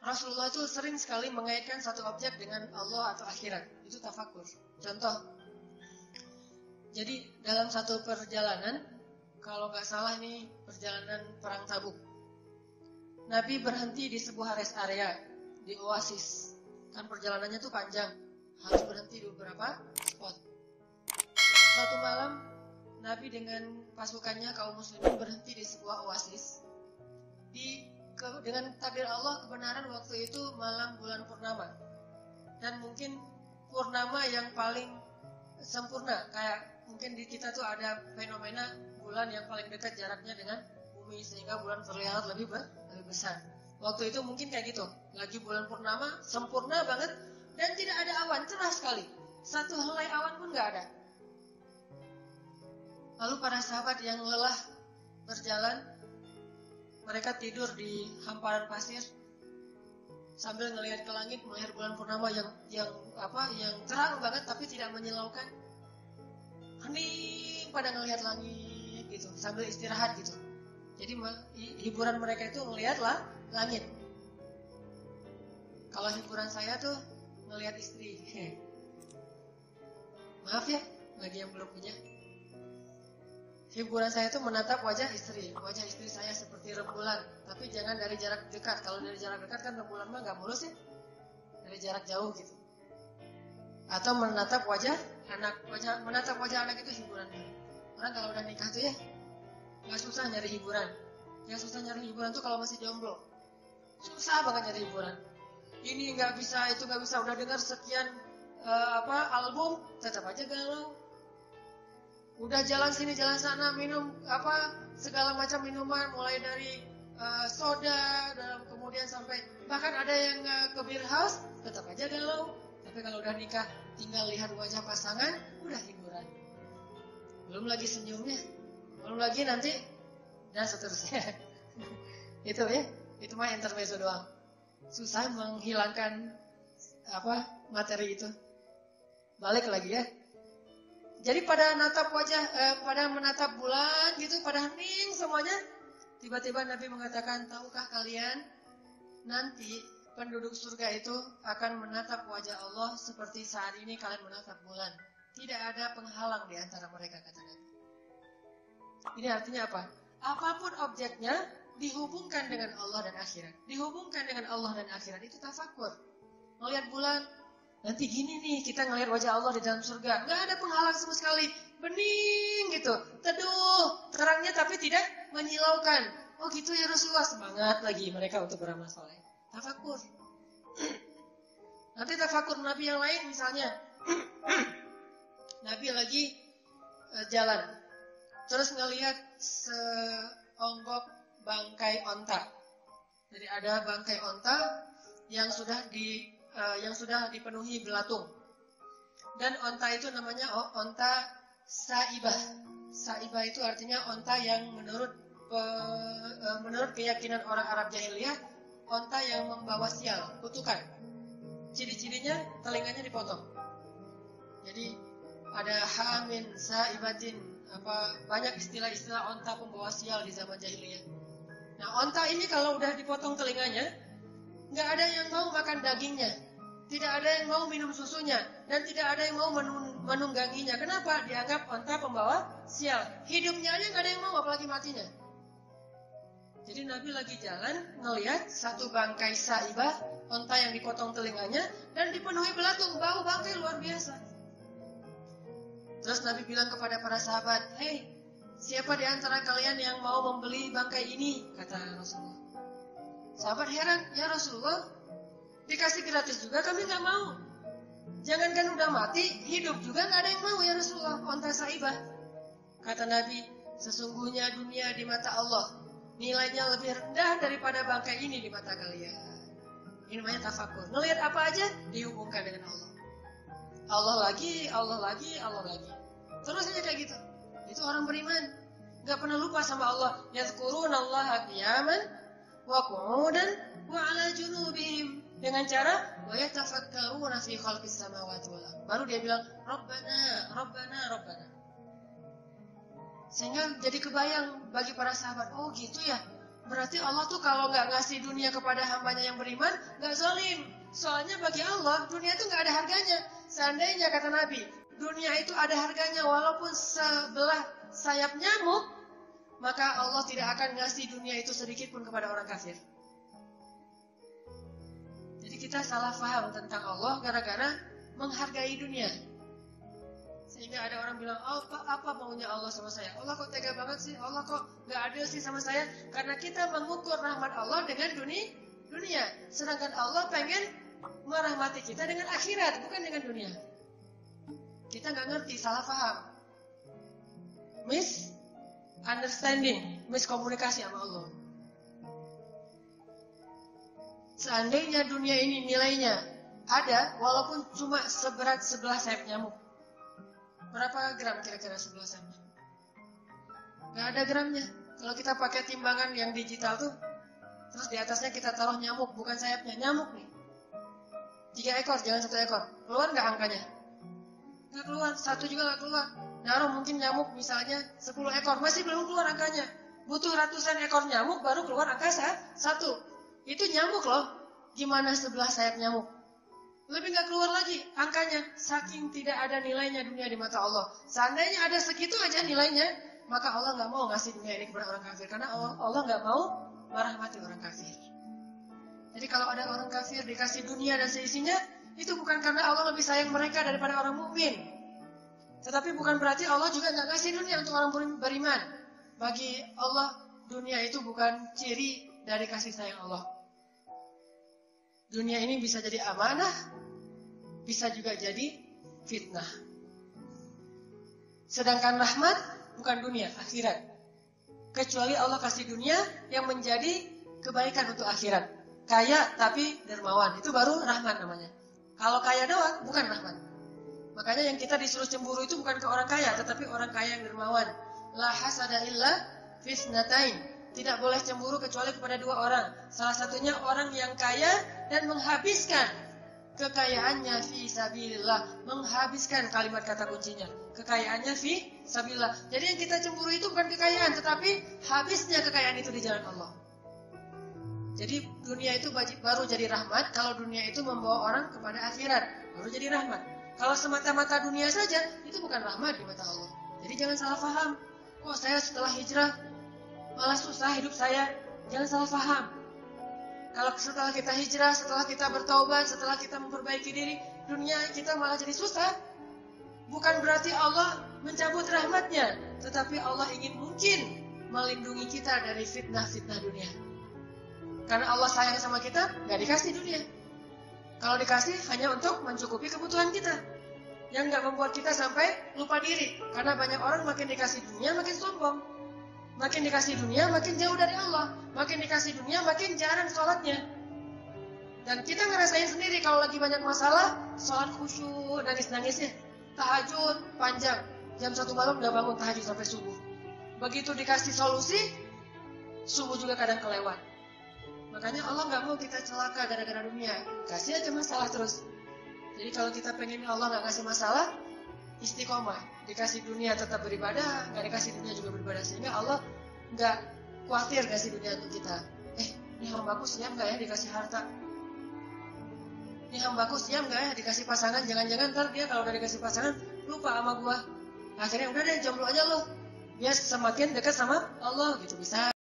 Rasulullah itu sering sekali mengaitkan satu objek dengan Allah atau akhirat. Itu tafakur. Contoh, jadi dalam satu perjalanan, kalau nggak salah ini perjalanan perang Tabuk, Nabi berhenti di sebuah rest area, di oasis. Kan perjalanannya tuh panjang, harus berhenti di beberapa spot. Suatu malam, Nabi dengan pasukannya kaum muslimin berhenti di sebuah oasis. Dengan takdir Allah, kebenaran waktu itu malam bulan purnama. Dan mungkin purnama yang paling sempurna. Kayak mungkin di kita tuh ada fenomena bulan yang paling dekat jaraknya dengan bumi, sehingga bulan terlihat lebih besar. Waktu itu mungkin kayak gitu. Lagi bulan purnama, sempurna banget. Dan tidak ada awan, cerah sekali. Satu helai awan pun gak ada. Lalu para sahabat yang lelah berjalan, mereka tidur di hamparan pasir sambil ngelihat ke langit, melihat bulan purnama yang terang banget tapi tidak menyilaukan. Hening pada ngelihat langit gitu, sambil istirahat gitu. Jadi hiburan mereka itu ngelihatlah langit. Kalau hiburan saya tuh ngelihat istri. Maaf ya, bagi yang belum punya. Hiburan saya itu menatap wajah istri. Wajah istri saya seperti rembulan, tapi jangan dari jarak dekat. Kalau dari jarak dekat kan rembulan mah nggak mulus ya. Dari jarak jauh gitu. Atau menatap wajah anak. Menatap wajah anak itu hiburan. Orang kalau udah nikah tuh ya nggak susah nyari hiburan. Yang susah nyari hiburan tuh kalau masih jomblo. Susah banget nyari hiburan. Ini nggak bisa, itu nggak bisa. Udah dengar sekian album, tetap aja galau. Udah jalan sini jalan sana, minum segala macam minuman, mulai dari soda, kemudian sampai bahkan ada yang ke beer house, tetap aja galau. Tapi kalau udah nikah, tinggal lihat wajah pasangan, udah hiburan. Belum lagi senyumnya, belum lagi nanti dan seterusnya. Itu ya, itu mah intermezzo doang. Susah menghilangkan materi itu. Balik lagi ya. Jadi pada menatap pada menatap bulan gitu, pada hening semuanya. Tiba-tiba Nabi mengatakan, tahukah kalian nanti penduduk surga itu akan menatap wajah Allah seperti saat ini kalian menatap bulan. Tidak ada penghalang di antara mereka, kata Nabi. Ini artinya apa? Apapun objeknya dihubungkan dengan Allah dan akhirat. Dihubungkan dengan Allah dan akhirat itu tafakur. Melihat bulan, nanti gini nih, kita ngelihat wajah Allah di dalam surga. Nggak ada penghalang sama sekali. Bening gitu. Teduh. Terangnya tapi tidak menyilaukan. Oh gitu ya Rasulullah. Semangat lagi mereka untuk beramal saleh. Tafakur. Nanti tafakur Nabi yang lain misalnya. Nabi lagi jalan. Terus ngelihat seonggok bangkai onta. Jadi ada bangkai onta yang sudah dipenuhi belatung. Dan onta itu namanya onta saibah. Saibah itu artinya onta yang menurut keyakinan orang Arab jahiliyah, onta yang membawa sial, kutukan. Ciri-cirinya telinganya dipotong. Jadi ada hamin, saibatin, banyak istilah-istilah onta pembawa sial di zaman jahiliyah. Nah, onta ini kalau udah dipotong telinganya, nggak ada yang mau makan dagingnya, tidak ada yang mau minum susunya, dan tidak ada yang mau menungganginya. Kenapa? Dianggap onta pembawa sial. Hidupnya aja nggak ada yang mau, apalagi matinya. Jadi Nabi lagi jalan, ngelihat satu bangkai saibah, onta yang dipotong telinganya, dan dipenuhi belatung, bau bangkai luar biasa. Terus Nabi bilang kepada para sahabat, "Hei, siapa di antara kalian yang mau membeli bangkai ini?" Kata Rasulullah. Sahabat heran, "Ya Rasulullah, dikasih gratis juga kami nggak mau. Jangankan udah mati, hidup juga nggak ada yang mau ya Rasulullah, onta saibah." Kata Nabi, "Sesungguhnya dunia di mata Allah nilainya lebih rendah daripada bangkai ini di mata kalian." Ini namanya tafakur. Ngelihat apa aja dihubungkan dengan Allah. Allah lagi, Allah lagi, Allah lagi. Terus aja kayak gitu. Itu orang beriman. Gak pernah lupa sama Allah. Yadhkurunallaha qiyaman wa qu'udan wa 'ala junubihim. Dengan cara wa yatafakkaruna fi khalqis samawati wal ardh. Baru dia bilang Rabbana, Rabbana, Rabbana. Sehingga jadi kebayang bagi para sahabat, oh gitu ya. Berarti Allah tuh kalau nggak ngasih dunia kepada hambanya yang beriman, nggak zalim. Soalnya bagi Allah, dunia itu nggak ada harganya. Seandainya kata Nabi, dunia itu ada harganya walaupun sebelah sayap nyamuk, maka Allah tidak akan ngasih dunia itu sedikit pun kepada orang kafir. Jadi kita salah paham tentang Allah gara-gara menghargai dunia. Sehingga ada orang bilang, oh, apa maunya Allah sama saya? Allah kok tega banget sih? Allah kok gak adil sih sama saya? Karena kita mengukur rahmat Allah dengan dunia. Sedangkan Allah pengen merahmati kita dengan akhirat, bukan dengan dunia. Kita gak ngerti, salah paham. Misunderstanding, miskomunikasi sama Allah. Seandainya dunia ini nilainya ada, walaupun cuma seberat sebelah sayap nyamuk. Berapa gram kira-kira sebelah sayapnya? Gak ada gramnya. Kalau kita pakai timbangan yang digital tuh, terus di atasnya kita taruh nyamuk, bukan sayapnya, nyamuk nih. 3 ekor, jangan 1 ekor. Keluar gak angkanya? Gak keluar, 1 juga gak keluar. Naruh mungkin nyamuk misalnya 10 ekor, masih belum keluar angkanya. Butuh ratusan ekor nyamuk baru keluar angka 1. Itu nyamuk loh. Gimana sebelah sayap nyamuk? Lebih gak keluar lagi angkanya. Saking tidak ada nilainya dunia di mata Allah. Seandainya ada segitu aja nilainya, maka Allah gak mau ngasih dunia ini kepada orang kafir. Karena Allah gak mau merahmati orang kafir. Jadi kalau ada orang kafir dikasih dunia dan seisinya, itu bukan karena Allah lebih sayang mereka daripada orang mukmin. Tetapi bukan berarti Allah juga gak ngasih dunia untuk orang beriman. Bagi Allah, dunia itu bukan ciri dari kasih sayang Allah. Dunia ini bisa jadi amanah, bisa juga jadi fitnah. Sedangkan rahmat bukan dunia, akhirat. Kecuali Allah kasih dunia yang menjadi kebaikan untuk akhirat. Kaya tapi dermawan, itu baru rahmat namanya. Kalau kaya doang, bukan rahmat. Makanya yang kita disuruh cemburu itu bukan ke orang kaya, tetapi orang kaya yang dermawan. La hasada illa fisnatain. Tidak boleh cemburu kecuali kepada 2 orang. Salah satunya orang yang kaya dan menghabiskan kekayaannya fi sabilillah. Menghabiskan kalimat kata kuncinya. Kekayaannya fi sabilillah. Jadi yang kita cemburu itu bukan kekayaan, tetapi habisnya kekayaan itu di jalan Allah. Jadi dunia itu baru jadi rahmat kalau dunia itu membawa orang kepada akhirat. Baru jadi rahmat. Kalau semata-mata dunia saja, itu bukan rahmat di mata Allah. Jadi jangan salah paham. Kok saya setelah hijrah malah susah hidup saya. Jangan salah paham. Kalau setelah kita hijrah, setelah kita bertaubat, setelah kita memperbaiki diri, dunia kita malah jadi susah. Bukan berarti Allah mencabut rahmatnya, tetapi Allah ingin mungkin melindungi kita dari fitnah-fitnah dunia. Karena Allah sayang sama kita, gak dikasih dunia. Kalau dikasih hanya untuk mencukupi kebutuhan kita, yang gak membuat kita sampai lupa diri. Karena banyak orang makin dikasih dunia makin sombong. Makin dikasih dunia, makin jauh dari Allah. Makin dikasih dunia, makin jarang sholatnya. Dan kita ngerasain sendiri kalau lagi banyak masalah, sholat khusyuk, nangis-nangisnya. Tahajud panjang, jam 1 malam udah bangun tahajud sampai subuh. Begitu dikasih solusi, subuh juga kadang kelewat. Makanya Allah gak mau kita celaka gara-gara dunia. Kasih aja masalah terus. Jadi kalau kita pengen Allah gak kasih masalah, istiqomah, dikasih dunia tetap beribadah, nggak dikasih dunia juga beribadah, sehingga Allah nggak khawatir kasih dunia untuk kita. Ini hambaku siap nggak ya dikasih harta? Ini hambaku siap nggak ya dikasih pasangan? Jangan-jangan ntar dia kalau udah dikasih pasangan lupa sama gua. Akhirnya udah deh jomblo aja lo, biar semakin dekat sama Allah gitu bisa.